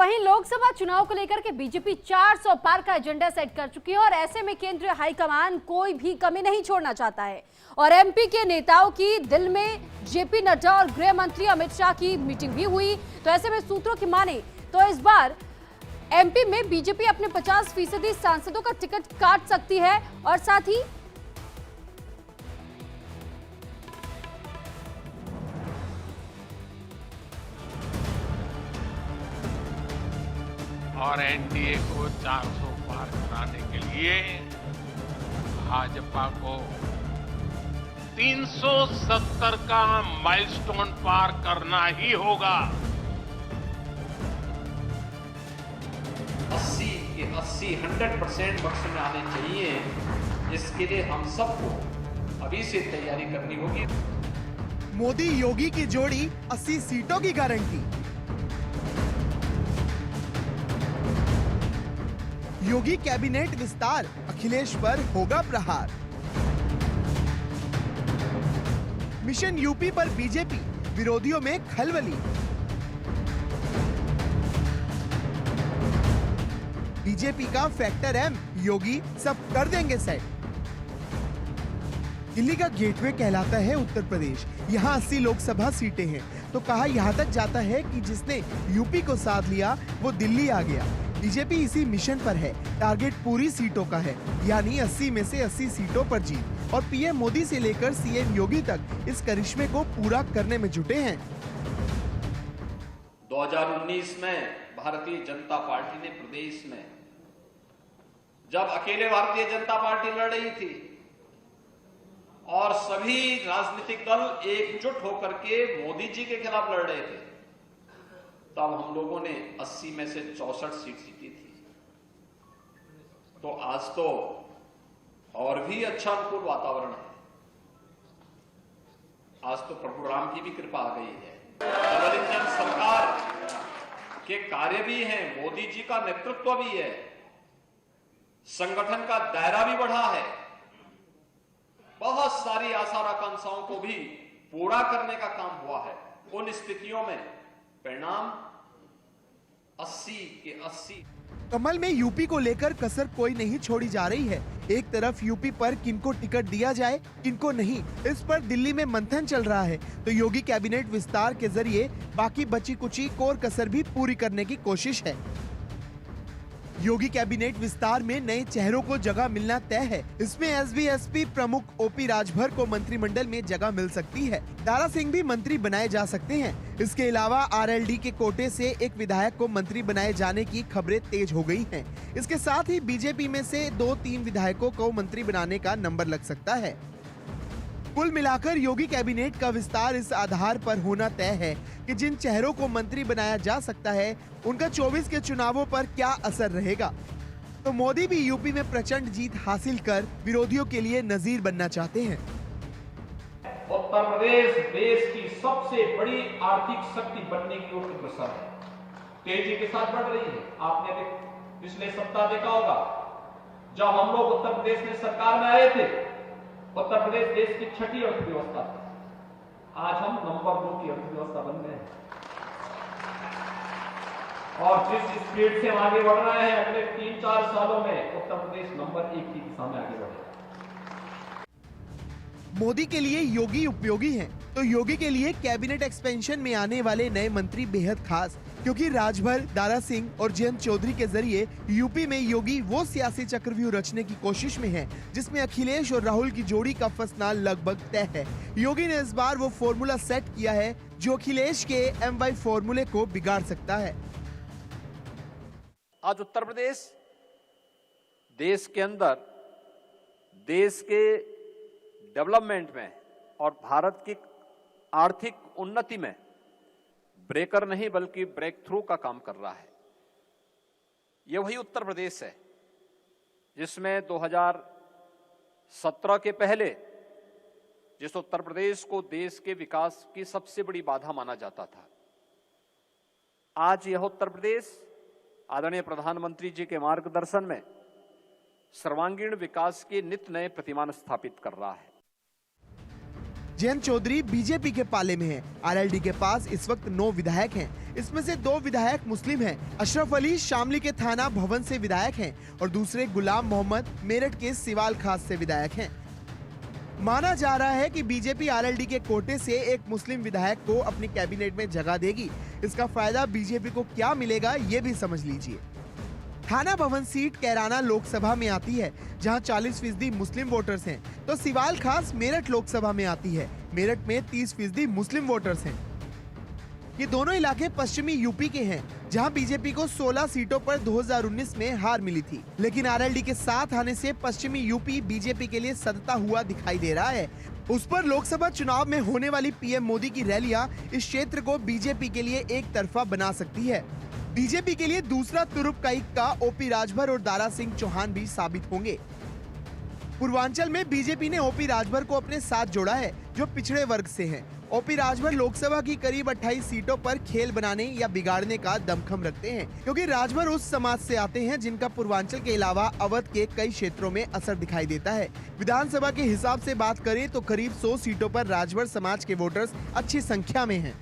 वहीं लोकसभा चुनाव को लेकर के बीजेपी 400 पार का एजेंडा सेट कर चुकी है और ऐसे में केंद्रीय हाईकमान कोई भी कमी नहीं छोड़ना चाहता है। और एमपी के नेताओं की दिल में जेपी नड्डा और गृह मंत्री अमित शाह की मीटिंग भी हुई। तो ऐसे में सूत्रों की माने तो इस बार एमपी में बीजेपी अपने 50% सांसदों का टिकट काट सकती है और साथ ही और एनडीए को 400 पार कराने के लिए भाजपा को 370 का माइलस्टोन पार करना ही होगा। 100% बक्से में आने चाहिए। इसके लिए हम सबको अभी से तैयारी करनी होगी। मोदी योगी की जोड़ी 80 सीटों की गारंटी। योगी कैबिनेट विस्तार, अखिलेश पर होगा प्रहार। मिशन यूपी पर बीजेपी, विरोधियों में खलबली। बीजेपी का फैक्टर एम, योगी सब कर देंगे सेट। दिल्ली का गेटवे कहलाता है उत्तर प्रदेश। यहाँ 80 लोकसभा सीटें हैं, तो कहा यहाँ तक जाता है कि जिसने यूपी को साध लिया वो दिल्ली आ गया। बीजेपी इसी मिशन पर है। टारगेट पूरी सीटों का है, यानी 80 में से 80 सीटों पर जीत। और पीएम मोदी से लेकर सीएम योगी तक इस करिश्मे को पूरा करने में जुटे हैं। 2019 में भारतीय जनता पार्टी ने प्रदेश में जब अकेले भारतीय जनता पार्टी लड़ रही थी और सभी राजनीतिक दल एकजुट होकर के मोदी जी के खिलाफ लड़ रहे थे, तब हम लोगों ने 80 में से 64 सीट जीती थी। तो आज तो और भी अच्छा अनुकूल वातावरण है। आज तो प्रभु राम की भी कृपा आ गई है। डबल इंजन सरकार के कार्य भी हैं, मोदी जी का नेतृत्व भी है, संगठन का दायरा भी बढ़ा है। बहुत सारी आशा आकांक्षाओं को भी पूरा करने का काम हुआ है। उन स्थितियों में परिणाम 80 के 80। कमल में यूपी को लेकर कसर कोई नहीं छोड़ी जा रही है। एक तरफ यूपी पर किनको टिकट दिया जाए, किनको नहीं, इस पर दिल्ली में मंथन चल रहा है। तो योगी कैबिनेट विस्तार के जरिए बाकी बची कुची कोर कसर भी पूरी करने की कोशिश है। योगी कैबिनेट विस्तार में नए चेहरों को जगह मिलना तय है। इसमें एसबी-एसपी प्रमुख ओपी राजभर को मंत्रिमंडल में जगह मिल सकती है। दारा सिंह भी मंत्री बनाए जा सकते हैं। इसके अलावा आरएलडी के कोटे से एक विधायक को मंत्री बनाए जाने की खबरें तेज हो गई हैं। इसके साथ ही बीजेपी में से 2-3 विधायकों को मंत्री बनाने का नंबर लग सकता है। कुल मिलाकर योगी कैबिनेट का विस्तार इस आधार पर होना तय है कि जिन चेहरों को मंत्री बनाया जा सकता है उनका 24 के चुनावों पर क्या असर रहेगा। तो मोदी भी यूपी में प्रचंड जीत हासिल कर विरोधियों के लिए नजीर बनना चाहते हैं। उत्तर प्रदेश देश की सबसे बड़ी आर्थिक शक्ति बनने की ओर अग्रसर है, तेजी के साथ बढ़ रही है। आपने भी पिछले सप्ताह देखा होगा, जब हम लोग उत्तर प्रदेश में सरकार में आए थे, उत्तर प्रदेश देश की 6ठी अर्थव्यवस्था थी। आज हम नंबर 2 की अर्थव्यवस्था बन गए हैं और जिस स्पीड से हम आगे बढ़ रहे हैं, अगले 3-4 सालों में उत्तर प्रदेश नंबर 1 की दिशा में आगे बढ़ेगा। मोदी के लिए योगी उपयोगी हैं, तो योगी के लिए कैबिनेट एक्सपेंशन में आने वाले नए मंत्री बेहद खास, क्योंकि राजभर, दारा सिंह और जयंत चौधरी के जरिए यूपी में योगी वो सियासी चक्रव्यूह रचने की कोशिश में है जिसमें अखिलेश और राहुल की जोड़ी का फंसना लगभग तय है। योगी ने इस बार वो फॉर्मूला सेट किया है जो अखिलेश के MY फॉर्मूले को बिगाड़ सकता है। आज उत्तर प्रदेश देश के अंदर, देश के डेवलपमेंट में और भारत की आर्थिक उन्नति में ब्रेकर नहीं बल्कि ब्रेक थ्रू का काम कर रहा है। यह वही उत्तर प्रदेश है जिसमें 2017 के पहले जिस उत्तर प्रदेश को देश के विकास की सबसे बड़ी बाधा माना जाता था, आज यह उत्तर प्रदेश आदरणीय प्रधानमंत्री जी के मार्गदर्शन में सर्वांगीण विकास के नित नए प्रतिमान स्थापित कर रहा है। जयंत चौधरी बीजेपी के पाले में हैं। आरएलडी के पास इस वक्त 9 विधायक हैं। इसमें से 2 विधायक मुस्लिम हैं। अशरफ अली शामली के थाना भवन से विधायक हैं और दूसरे गुलाम मोहम्मद मेरठ के सिवाल खास से विधायक हैं। माना जा रहा है कि बीजेपी आरएलडी के कोटे से एक मुस्लिम विधायक को अपनी कैबिनेट में जगह देगी। इसका फायदा बीजेपी को क्या मिलेगा, ये भी समझ लीजिए। थाना भवन सीट कैराना लोकसभा में आती है, जहां 40% मुस्लिम वोटर्स हैं, तो सिवाल खास मेरठ लोकसभा में आती है। मेरठ में 30% मुस्लिम वोटर्स हैं। ये दोनों इलाके पश्चिमी यूपी के हैं, जहां बीजेपी को 16 सीटों पर 2019 में हार मिली थी। लेकिन आरएलडी के साथ आने से पश्चिमी यूपी बीजेपी के लिए सदता हुआ दिखाई दे रहा है। उस पर लोकसभा चुनाव में होने वाली पीएम मोदी की रैलियां इस क्षेत्र को बीजेपी के लिए एक तरफा बना सकती है। बीजेपी के लिए दूसरा तुरुप का इक्का ओपी राजभर और दारा सिंह चौहान भी साबित होंगे। पूर्वांचल में बीजेपी ने ओपी राजभर को अपने साथ जोड़ा है, जो पिछड़े वर्ग से हैं। ओपी राजभर लोकसभा की करीब 28 सीटों पर खेल बनाने या बिगाड़ने का दमखम रखते हैं, क्योंकि राजभर उस समाज से आते हैं जिनका पूर्वांचल के अलावा अवध के कई क्षेत्रों में असर दिखाई देता है। विधानसभा के हिसाब से बात करें तो करीब 100 सीटों पर राजभर समाज के वोटर्स अच्छी संख्या में हैं।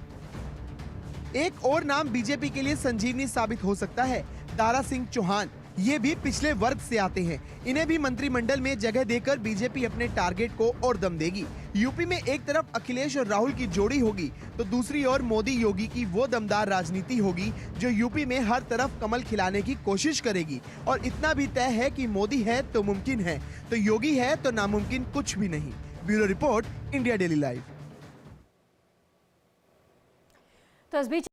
एक और नाम बीजेपी के लिए संजीवनी साबित हो सकता है, दारा सिंह चौहान। ये भी पिछले वर्ग से आते हैं। इन्हें भी मंत्रिमंडल में जगह देकर बीजेपी अपने टारगेट को और दम देगी। यूपी में एक तरफ अखिलेश और राहुल की जोड़ी होगी, तो दूसरी ओर मोदी योगी की वो दमदार राजनीति होगी जो यूपी में हर तरफ कमल खिलाने की कोशिश करेगी। और इतना भी तय है कि मोदी है तो मुमकिन है, तो योगी है तो नामुमकिन कुछ भी नहीं। Bureau report, India daily live. तो इस बीच